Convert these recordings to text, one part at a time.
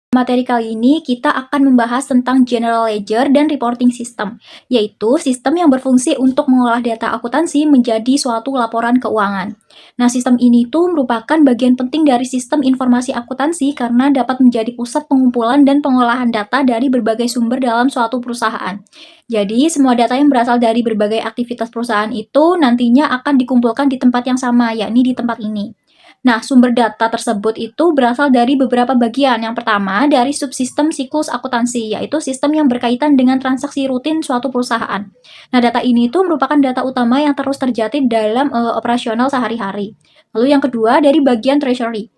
Materi kali ini kita akan membahas tentang General Ledger dan Reporting System, yaitu sistem yang berfungsi untuk mengolah data akuntansi menjadi suatu laporan keuangan. Nah, sistem ini tuh merupakan bagian penting dari sistem informasi akuntansi karena dapat menjadi pusat pengumpulan dan pengolahan data dari berbagai sumber dalam suatu perusahaan. Jadi, semua data yang berasal dari berbagai aktivitas perusahaan itu nantinya akan dikumpulkan di tempat yang sama, yakni di tempat ini. Nah, sumber data tersebut itu berasal dari beberapa bagian. Yang pertama, dari subsistem siklus akuntansi, yaitu sistem yang berkaitan dengan transaksi rutin suatu perusahaan. Nah, data ini itu merupakan data utama yang terus terjadi dalam operasional sehari-hari. Lalu yang kedua, dari bagian treasury,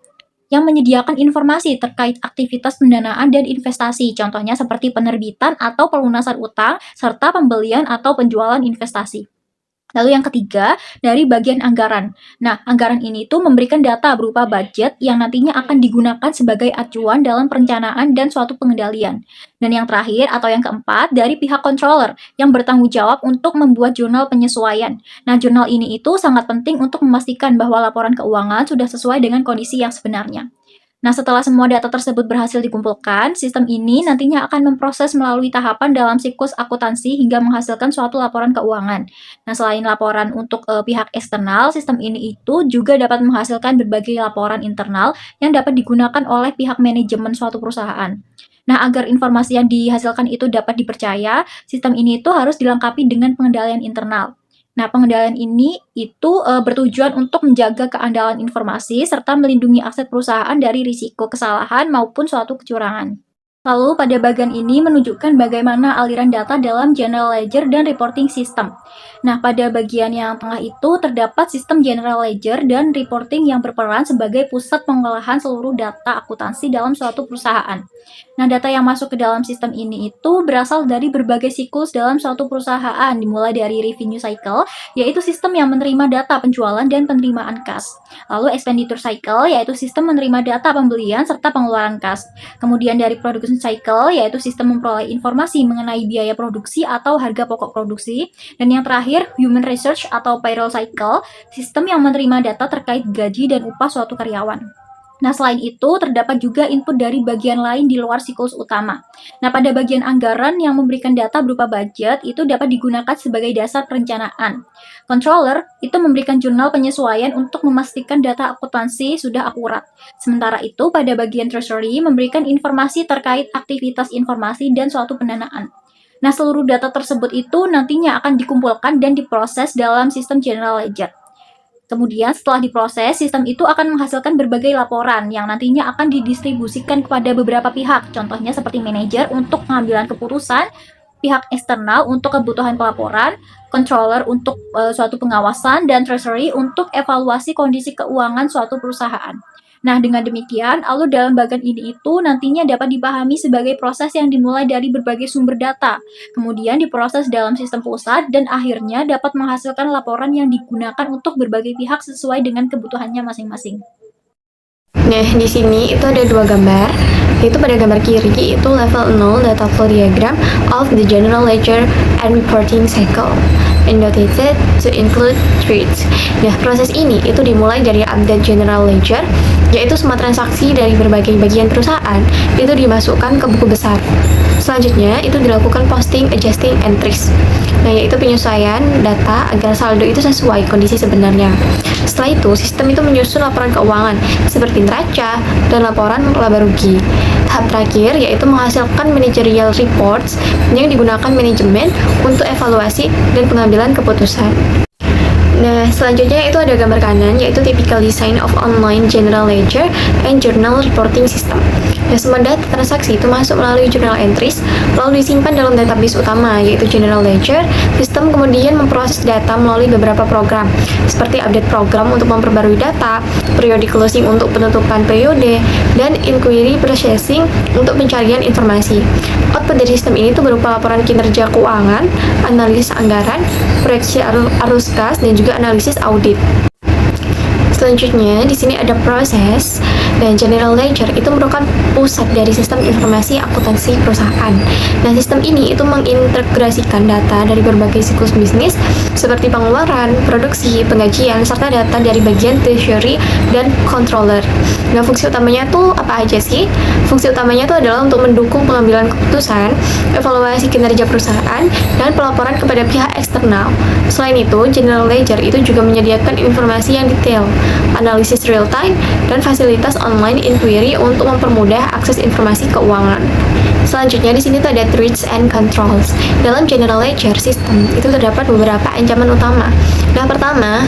yang menyediakan informasi terkait aktivitas pendanaan dan investasi, contohnya seperti penerbitan atau pelunasan utang, serta pembelian atau penjualan investasi. Lalu yang ketiga, dari bagian anggaran. Nah, anggaran ini tuh memberikan data berupa budget yang nantinya akan digunakan sebagai acuan dalam perencanaan dan suatu pengendalian. Dan yang terakhir atau yang keempat, dari pihak controller yang bertanggung jawab untuk membuat jurnal penyesuaian. Nah, jurnal ini itu sangat penting untuk memastikan bahwa laporan keuangan sudah sesuai dengan kondisi yang sebenarnya. Nah, setelah semua data tersebut berhasil dikumpulkan, sistem ini nantinya akan memproses melalui tahapan dalam siklus akuntansi hingga menghasilkan suatu laporan keuangan. Nah, selain laporan untuk pihak eksternal, sistem ini itu juga dapat menghasilkan berbagai laporan internal yang dapat digunakan oleh pihak manajemen suatu perusahaan. Nah, agar informasi yang dihasilkan itu dapat dipercaya, sistem ini itu harus dilengkapi dengan pengendalian internal. Nah, pengendalian ini itu bertujuan untuk menjaga keandalan informasi serta melindungi aset perusahaan dari risiko kesalahan maupun suatu kecurangan. Lalu pada bagian ini menunjukkan bagaimana aliran data dalam General Ledger dan Reporting System. Nah, pada bagian yang tengah itu terdapat sistem General Ledger dan Reporting yang berperan sebagai pusat pengolahan seluruh data akuntansi dalam suatu perusahaan. Nah, data yang masuk ke dalam sistem ini itu berasal dari berbagai siklus dalam suatu perusahaan, dimulai dari revenue cycle, yaitu sistem yang menerima data penjualan dan penerimaan kas. Lalu expenditure cycle, yaitu sistem menerima data pembelian serta pengeluaran kas. Kemudian dari production cycle, yaitu sistem memperoleh informasi mengenai biaya produksi atau harga pokok produksi. Dan yang terakhir, human research atau payroll cycle, sistem yang menerima data terkait gaji dan upah suatu karyawan. Nah, selain itu, terdapat juga input dari bagian lain di luar siklus utama. Nah, pada bagian anggaran yang memberikan data berupa budget, itu dapat digunakan sebagai dasar perencanaan. Controller itu memberikan jurnal penyesuaian untuk memastikan data akuntansi sudah akurat. Sementara itu, pada bagian treasury memberikan informasi terkait aktivitas informasi dan suatu pendanaan. Nah, seluruh data tersebut itu nantinya akan dikumpulkan dan diproses dalam sistem General Ledger. Kemudian setelah diproses, sistem itu akan menghasilkan berbagai laporan yang nantinya akan didistribusikan kepada beberapa pihak, contohnya seperti manajer untuk pengambilan keputusan, pihak eksternal untuk kebutuhan pelaporan, controller untuk suatu pengawasan, dan treasury untuk evaluasi kondisi keuangan suatu perusahaan. Nah, dengan demikian, alur dalam bagian ini itu nantinya dapat dipahami sebagai proses yang dimulai dari berbagai sumber data, kemudian diproses dalam sistem pusat, dan akhirnya dapat menghasilkan laporan yang digunakan untuk berbagai pihak sesuai dengan kebutuhannya masing-masing. Nah, di sini itu ada dua gambar, yaitu pada gambar kiri itu level 0 data flow diagram of the general ledger and reporting cycle, annotated to include threads. Nah, proses ini itu dimulai dari update general ledger, yaitu semua transaksi dari berbagai bagian perusahaan itu dimasukkan ke buku besar. Selanjutnya itu dilakukan posting adjusting entries. Nah, yaitu penyesuaian data agar saldo itu sesuai kondisi sebenarnya. Setelah itu, sistem itu menyusun laporan keuangan seperti neraca dan laporan laba rugi. Tahap terakhir yaitu menghasilkan managerial reports yang digunakan manajemen untuk evaluasi dan pengambilan keputusan. Nah, selanjutnya itu ada gambar kanan, yaitu typical design of online general ledger and journal reporting system. Nah, semua data transaksi itu masuk melalui journal entries, lalu disimpan dalam database utama, yaitu general ledger. Sistem kemudian memproses data melalui beberapa program, seperti update program untuk memperbarui data, periodic closing untuk penutupan periode, dan inquiry processing untuk pencarian informasi. Output dari sistem ini tuh berupa laporan kinerja keuangan, analisis anggaran, proyeksi arus kas, dan juga analisis audit. Selanjutnya, di sini ada proses, dan general ledger itu merupakan pusat dari sistem informasi akuntansi perusahaan. Nah, sistem ini itu mengintegrasikan data dari berbagai siklus bisnis seperti pengeluaran, produksi, penggajian, serta data dari bagian treasury dan controller. Nah, fungsi utamanya tuh apa aja sih? Fungsi utamanya itu adalah untuk mendukung pengambilan keputusan, evaluasi kinerja perusahaan, dan pelaporan kepada pihak eksternal. Selain itu, general ledger itu juga menyediakan informasi yang detail, analisis real time, dan fasilitas online inquiry untuk mempermudah akses informasi keuangan. Selanjutnya di sini tuh ada threats and controls. Dalam general ledger system itu terdapat beberapa ancaman utama. Nah, pertama,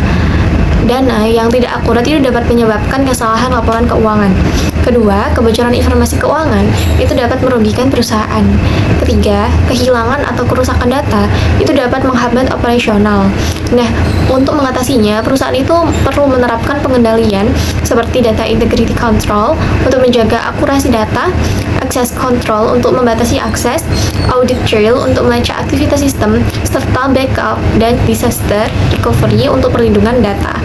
dana yang tidak akurat itu dapat menyebabkan kesalahan laporan keuangan. Kedua, kebocoran informasi keuangan itu dapat merugikan perusahaan. Ketiga, kehilangan atau kerusakan data itu dapat menghambat operasional. Nah, untuk mengatasinya, perusahaan itu perlu menerapkan pengendalian seperti data integrity control untuk menjaga akurasi data, access control untuk membatasi akses, audit trail untuk melacak aktivitas sistem, serta backup dan disaster recovery untuk perlindungan data.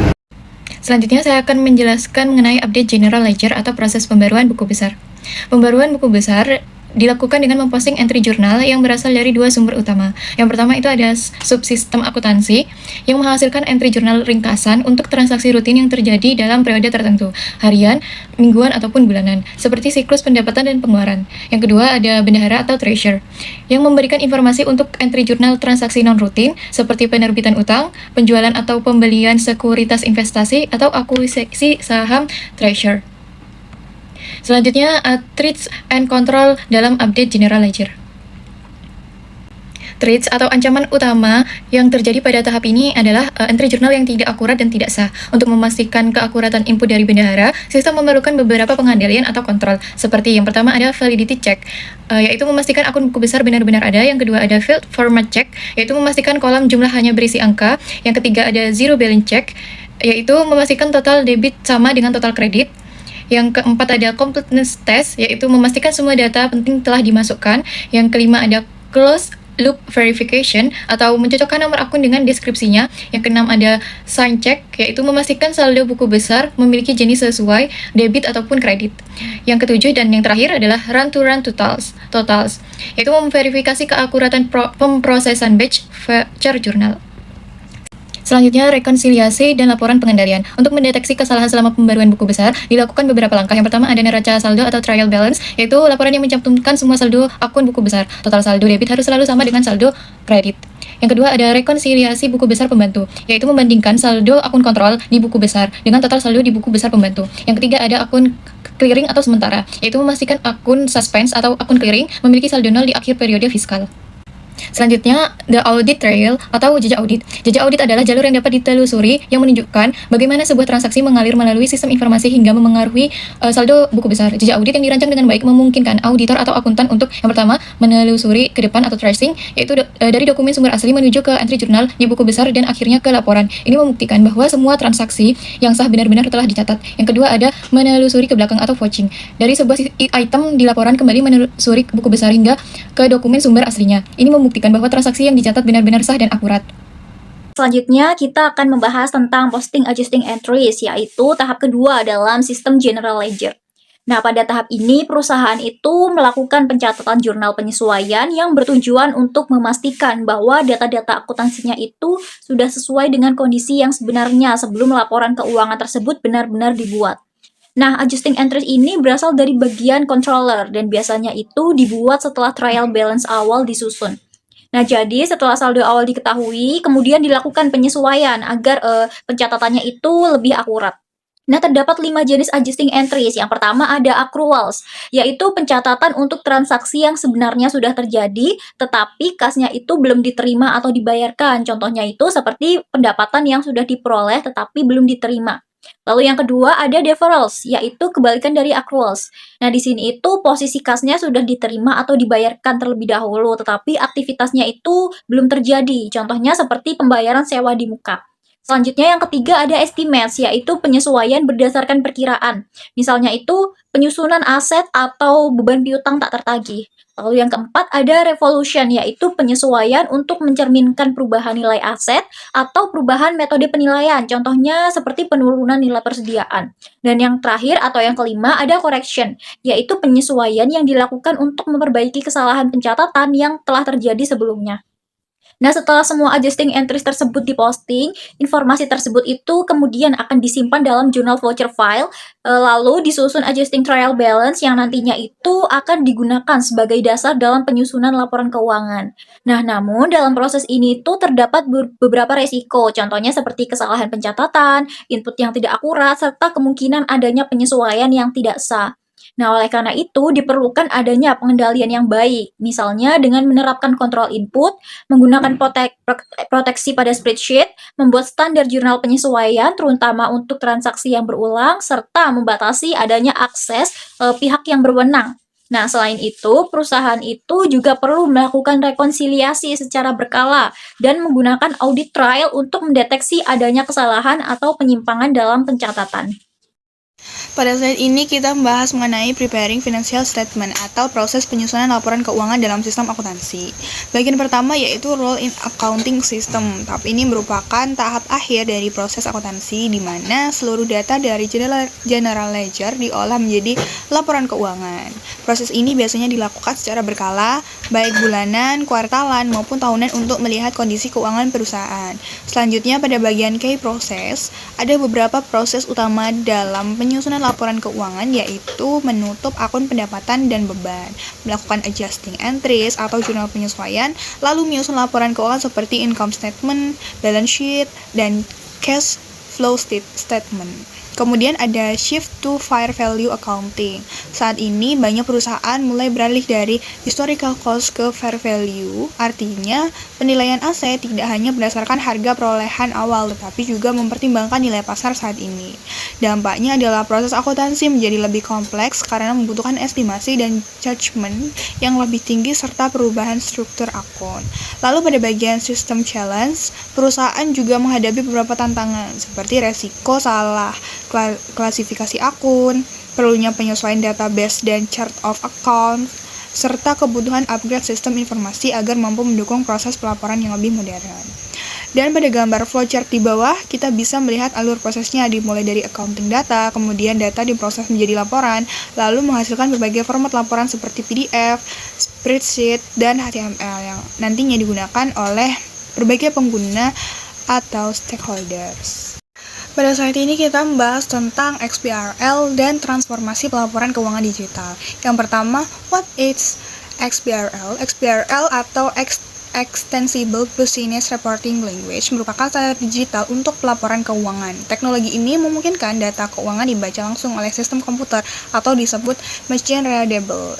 Selanjutnya saya akan menjelaskan mengenai update general ledger atau proses pembaruan buku besar. Pembaruan buku besar dilakukan dengan memposting entry jurnal yang berasal dari dua sumber utama. Yang pertama itu ada subsistem akuntansi yang menghasilkan entry jurnal ringkasan untuk transaksi rutin yang terjadi dalam periode tertentu, harian, mingguan, ataupun bulanan, seperti siklus pendapatan dan pengeluaran. Yang kedua ada bendahara atau treasurer yang memberikan informasi untuk entry jurnal transaksi non-rutin seperti penerbitan utang, penjualan atau pembelian sekuritas investasi, atau akuisisi saham treasurer. Selanjutnya, threats and control dalam update general ledger. Threats atau ancaman utama yang terjadi pada tahap ini adalah entry jurnal yang tidak akurat dan tidak sah. Untuk memastikan keakuratan input dari bendahara, sistem memerlukan beberapa pengandaian atau kontrol. Seperti yang pertama ada validity check, yaitu memastikan akun buku besar benar-benar ada. Yang kedua ada field format check, yaitu memastikan kolom jumlah hanya berisi angka. Yang ketiga ada zero balance check, yaitu memastikan total debit sama dengan total kredit. Yang keempat ada completeness test, yaitu memastikan semua data penting telah dimasukkan. Yang kelima ada closed loop verification atau mencocokkan nomor akun dengan deskripsinya. Yang keenam ada sign check, yaitu memastikan saldo buku besar memiliki jenis sesuai debit ataupun kredit. Yang ketujuh dan yang terakhir adalah run totals, yaitu memverifikasi keakuratan pemrosesan batch voucher jurnal. Selanjutnya, rekonsiliasi dan laporan pengendalian. Untuk mendeteksi kesalahan selama pembaruan buku besar, dilakukan beberapa langkah. Yang pertama ada neraca saldo atau trial balance, yaitu laporan yang mencantumkan semua saldo akun buku besar. Total saldo debit harus selalu sama dengan saldo kredit. Yang kedua ada rekonsiliasi buku besar pembantu, yaitu membandingkan saldo akun kontrol di buku besar dengan total saldo di buku besar pembantu. Yang ketiga ada akun clearing atau sementara, yaitu memastikan akun suspense atau akun clearing memiliki saldo nol di akhir periode fiskal. Selanjutnya, the audit trail atau jejak audit. Jejak audit adalah jalur yang dapat ditelusuri yang menunjukkan bagaimana sebuah transaksi mengalir melalui sistem informasi hingga memengaruhi saldo buku besar. Jejak audit yang dirancang dengan baik memungkinkan auditor atau akuntan untuk yang pertama menelusuri ke depan atau tracing, yaitu dari dokumen sumber asli menuju ke entry jurnal di buku besar dan akhirnya ke laporan. Ini membuktikan bahwa semua transaksi yang sah benar-benar telah dicatat. Yang kedua ada menelusuri ke belakang atau vouching. Dari sebuah item di laporan kembali menelusuri buku besar hingga ke dokumen sumber aslinya. Ini membuktikan bahwa transaksi yang dicatat benar-benar sah dan akurat. Selanjutnya, kita akan membahas tentang posting adjusting entries, yaitu tahap kedua dalam sistem general ledger. Nah, pada tahap ini, perusahaan itu melakukan pencatatan jurnal penyesuaian yang bertujuan untuk memastikan bahwa data-data akuntansinya itu sudah sesuai dengan kondisi yang sebenarnya sebelum laporan keuangan tersebut benar-benar dibuat. Nah, adjusting entries ini berasal dari bagian controller dan biasanya itu dibuat setelah trial balance awal disusun. Nah, jadi setelah saldo awal diketahui, kemudian dilakukan penyesuaian agar pencatatannya itu lebih akurat. Nah, terdapat 5 jenis adjusting entries. Yang pertama ada accruals, yaitu pencatatan untuk transaksi yang sebenarnya sudah terjadi, tetapi kasnya itu belum diterima atau dibayarkan. Contohnya itu seperti pendapatan yang sudah diperoleh tetapi belum diterima. Lalu yang kedua ada deferrals, yaitu kebalikan dari accruals. Nah, di sini itu posisi kasnya sudah diterima atau dibayarkan terlebih dahulu, tetapi aktivitasnya itu belum terjadi. Contohnya seperti pembayaran sewa di muka. Selanjutnya yang ketiga ada estimates, yaitu penyesuaian berdasarkan perkiraan. Misalnya itu penyusunan aset atau beban piutang tak tertagih. Lalu yang keempat ada revolution, yaitu penyesuaian untuk mencerminkan perubahan nilai aset atau perubahan metode penilaian. Contohnya seperti penurunan nilai persediaan. Dan yang terakhir atau yang kelima ada correction, yaitu penyesuaian yang dilakukan untuk memperbaiki kesalahan pencatatan yang telah terjadi sebelumnya. Nah, setelah semua adjusting entries tersebut diposting, informasi tersebut itu kemudian akan disimpan dalam journal voucher file, lalu disusun adjusting trial balance yang nantinya itu akan digunakan sebagai dasar dalam penyusunan laporan keuangan. Nah, namun dalam proses ini tuh terdapat beberapa resiko, contohnya seperti kesalahan pencatatan, input yang tidak akurat, serta kemungkinan adanya penyesuaian yang tidak sah. Nah, oleh karena itu diperlukan adanya pengendalian yang baik, misalnya dengan menerapkan kontrol input, menggunakan proteksi pada spreadsheet, membuat standar jurnal penyesuaian terutama untuk transaksi yang berulang, serta membatasi adanya akses pihak yang berwenang. Nah, selain itu, perusahaan itu juga perlu melakukan rekonsiliasi secara berkala dan menggunakan audit trial untuk mendeteksi adanya kesalahan atau penyimpangan dalam pencatatan. Pada slide ini kita membahas mengenai preparing financial statement atau proses penyusunan laporan keuangan dalam sistem akuntansi. Bagian pertama yaitu role in accounting system. Tahap ini merupakan tahap akhir dari proses akuntansi di mana seluruh data dari general ledger diolah menjadi laporan keuangan. Proses ini biasanya dilakukan secara berkala, baik bulanan, kuartalan, maupun tahunan untuk melihat kondisi keuangan perusahaan. Selanjutnya pada bagian key process, ada beberapa proses utama dalam penyusunan laporan keuangan yaitu menutup akun pendapatan dan beban, melakukan adjusting entries atau jurnal penyesuaian, lalu menyusun laporan keuangan seperti income statement, balance sheet, dan cash flow statement. Kemudian ada shift to fair value accounting. Saat ini banyak perusahaan mulai beralih dari historical cost ke fair value, artinya penilaian aset tidak hanya berdasarkan harga perolehan awal, tetapi juga mempertimbangkan nilai pasar saat ini. Dampaknya adalah proses akuntansi menjadi lebih kompleks karena membutuhkan estimasi dan judgement yang lebih tinggi serta perubahan struktur akun. Lalu pada bagian system challenge, perusahaan juga menghadapi beberapa tantangan seperti resiko salah klasifikasi akun, perlunya penyesuaian database dan chart of account, serta kebutuhan upgrade sistem informasi agar mampu mendukung proses pelaporan yang lebih modern. Dan pada gambar flowchart di bawah, kita bisa melihat alur prosesnya dimulai dari accounting data, kemudian data diproses menjadi laporan, lalu menghasilkan berbagai format laporan seperti PDF, spreadsheet, dan HTML yang nantinya digunakan oleh berbagai pengguna atau stakeholders. Pada slide ini kita membahas tentang XBRL dan transformasi pelaporan keuangan digital. Yang pertama, what is XBRL? XBRL atau Extensible Business Reporting Language merupakan standar digital untuk pelaporan keuangan. Teknologi ini memungkinkan data keuangan dibaca langsung oleh sistem komputer atau disebut machine readable.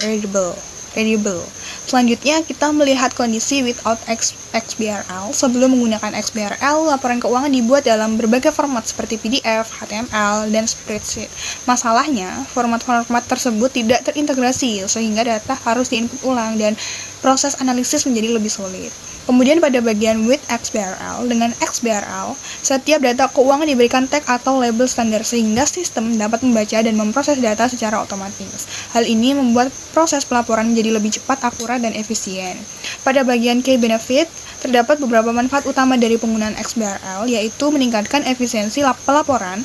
Selanjutnya, kita melihat kondisi without XBRL. Sebelum menggunakan XBRL, laporan keuangan dibuat dalam berbagai format seperti PDF, HTML, dan spreadsheet. Masalahnya, format-format tersebut tidak terintegrasi, sehingga data harus diinput ulang dan proses analisis menjadi lebih sulit. Kemudian pada bagian with XBRL, dengan XBRL, setiap data keuangan diberikan tag atau label standar sehingga sistem dapat membaca dan memproses data secara otomatis. Hal ini membuat proses pelaporan menjadi lebih cepat, akurat, dan efisien. Pada bagian key benefit, terdapat beberapa manfaat utama dari penggunaan XBRL, yaitu meningkatkan efisiensi pelaporan,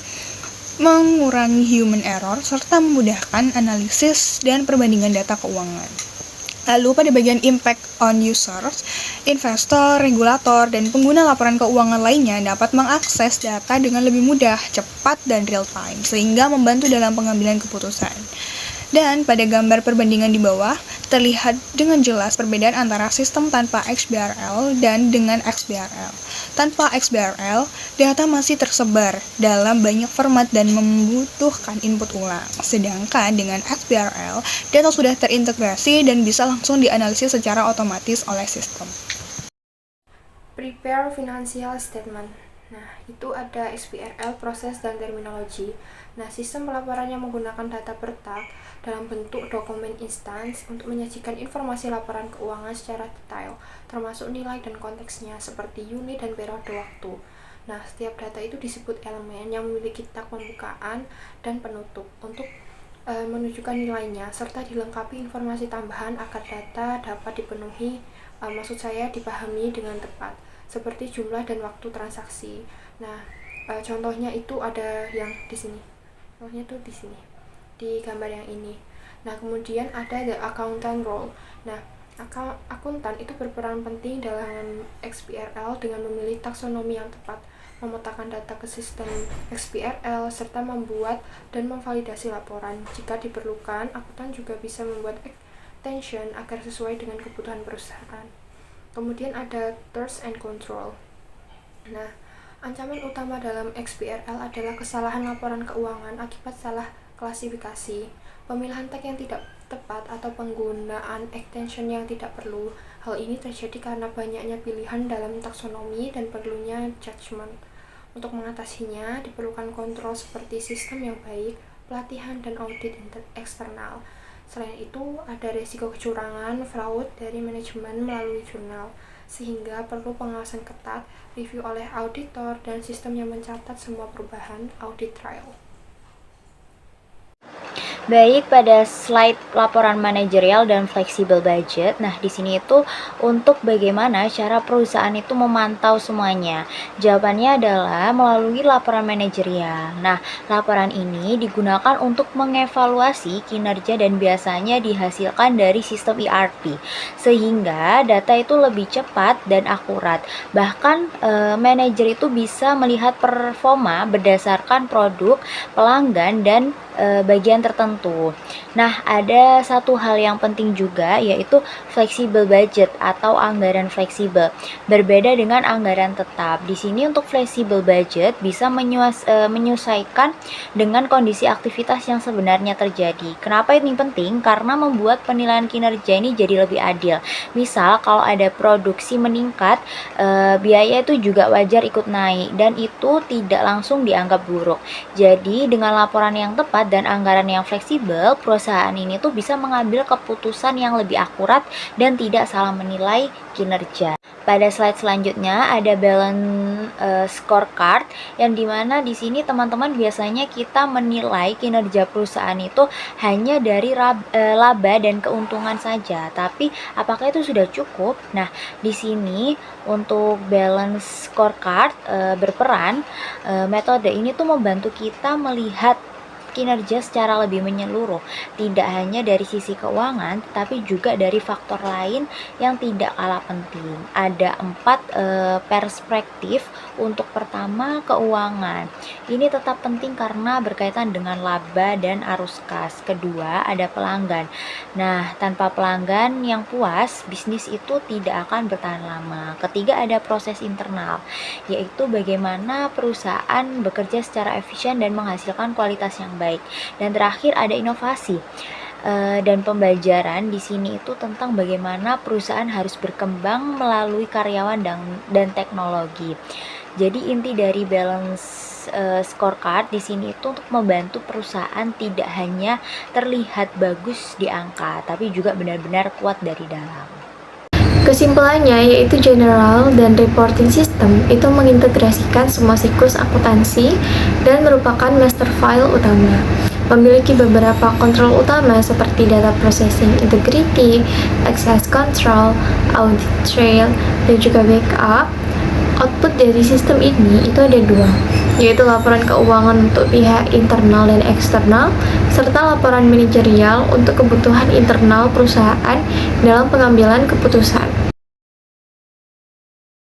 mengurangi human error, serta memudahkan analisis dan perbandingan data keuangan. Lalu pada bagian impact on users, investor, regulator, dan pengguna laporan keuangan lainnya dapat mengakses data dengan lebih mudah, cepat, dan real time, sehingga membantu dalam pengambilan keputusan. Dan pada gambar perbandingan di bawah, terlihat dengan jelas perbedaan antara sistem tanpa XBRL dan dengan XBRL. Tanpa XBRL, data masih tersebar dalam banyak format dan membutuhkan input ulang. Sedangkan dengan XBRL, data sudah terintegrasi dan bisa langsung dianalisis secara otomatis oleh sistem. Prepare financial statement. Nah, itu ada XBRL, proses dan terminologi. Nah, sistem pelaporannya menggunakan data per tag dalam bentuk dokumen instance untuk menyajikan informasi laporan keuangan secara detail, termasuk nilai dan konteksnya seperti unit dan periode waktu. Nah, setiap data itu disebut elemen yang memiliki tag pembukaan dan penutup untuk menunjukkan nilainya, serta dilengkapi informasi tambahan agar data dapat dipenuhi, maksud saya dipahami dengan tepat, seperti jumlah dan waktu transaksi. Nah, contohnya itu ada yang di sini. Contohnya tuh di sini, di gambar yang ini. Nah, kemudian ada the accountant role. Nah, akuntan itu berperan penting dalam XBRL dengan memilih taksonomi yang tepat, memetakan data ke sistem XBRL, serta membuat dan memvalidasi laporan. Jika diperlukan, akuntan juga bisa membuat extension agar sesuai dengan kebutuhan perusahaan. Kemudian ada thirst and control. Nah, ancaman utama dalam XBRL adalah kesalahan laporan keuangan akibat salah klasifikasi, pemilihan tag yang tidak tepat, atau penggunaan extension yang tidak perlu. Hal ini terjadi karena banyaknya pilihan dalam taksonomi dan perlunya judgement. Untuk mengatasinya, diperlukan kontrol seperti sistem yang baik, pelatihan, dan audit eksternal. Selain itu, ada risiko kecurangan, fraud dari manajemen melalui jurnal, sehingga perlu pengawasan ketat, review oleh auditor, dan sistem yang mencatat semua perubahan, audit trail. Baik, pada slide laporan manajerial dan fleksibel budget. Nah, di sini itu untuk bagaimana cara perusahaan itu memantau semuanya. Jawabannya adalah melalui laporan manajerial. Nah, laporan ini digunakan untuk mengevaluasi kinerja dan biasanya dihasilkan dari sistem ERP, sehingga data itu lebih cepat dan akurat. Bahkan manajer itu bisa melihat performa berdasarkan produk, pelanggan, dan bagian tertentu. Nah, ada satu hal yang penting juga, yaitu flexible budget atau anggaran fleksibel. Berbeda dengan anggaran tetap. Di sini untuk flexible budget bisa menyesuaikan dengan kondisi aktivitas yang sebenarnya terjadi. Kenapa ini penting? Karena membuat penilaian kinerja ini jadi lebih adil. Misal kalau ada produksi meningkat, biaya itu juga wajar ikut naik, dan itu tidak langsung dianggap buruk. Jadi dengan laporan yang tepat dan anggaran yang fleksibel, perusahaan ini tuh bisa mengambil keputusan yang lebih akurat dan tidak salah menilai kinerja. Pada slide selanjutnya ada balance scorecard, yang dimana di sini teman-teman biasanya kita menilai kinerja perusahaan itu hanya dari laba dan keuntungan saja. Tapi apakah itu sudah cukup? Nah, di sini untuk balance scorecard berperan, metode ini tuh membantu kita melihat kinerja secara lebih menyeluruh, tidak hanya dari sisi keuangan, tapi juga dari faktor lain yang tidak kalah penting. Ada 4 perspektif. Untuk pertama, keuangan. Ini tetap penting karena berkaitan dengan laba dan arus kas. Kedua, ada pelanggan. Nah, tanpa pelanggan yang puas, bisnis itu tidak akan bertahan lama. Ketiga, ada proses internal, yaitu bagaimana perusahaan bekerja secara efisien dan menghasilkan kualitas yang baik. Dan terakhir ada inovasi dan pembelajaran. Di sini itu tentang bagaimana perusahaan harus berkembang melalui karyawan dan teknologi. Jadi inti dari balance scorecard di sini itu untuk membantu perusahaan tidak hanya terlihat bagus di angka, tapi juga benar-benar kuat dari dalam. Kesimpulannya yaitu general dan reporting system itu mengintegrasikan semua siklus akuntansi dan merupakan master file utama. Memiliki beberapa kontrol utama seperti data processing integrity, access control, audit trail, dan juga backup. Output dari sistem ini itu ada 2, yaitu laporan keuangan untuk pihak internal dan eksternal, serta laporan manajerial untuk kebutuhan internal perusahaan dalam pengambilan keputusan.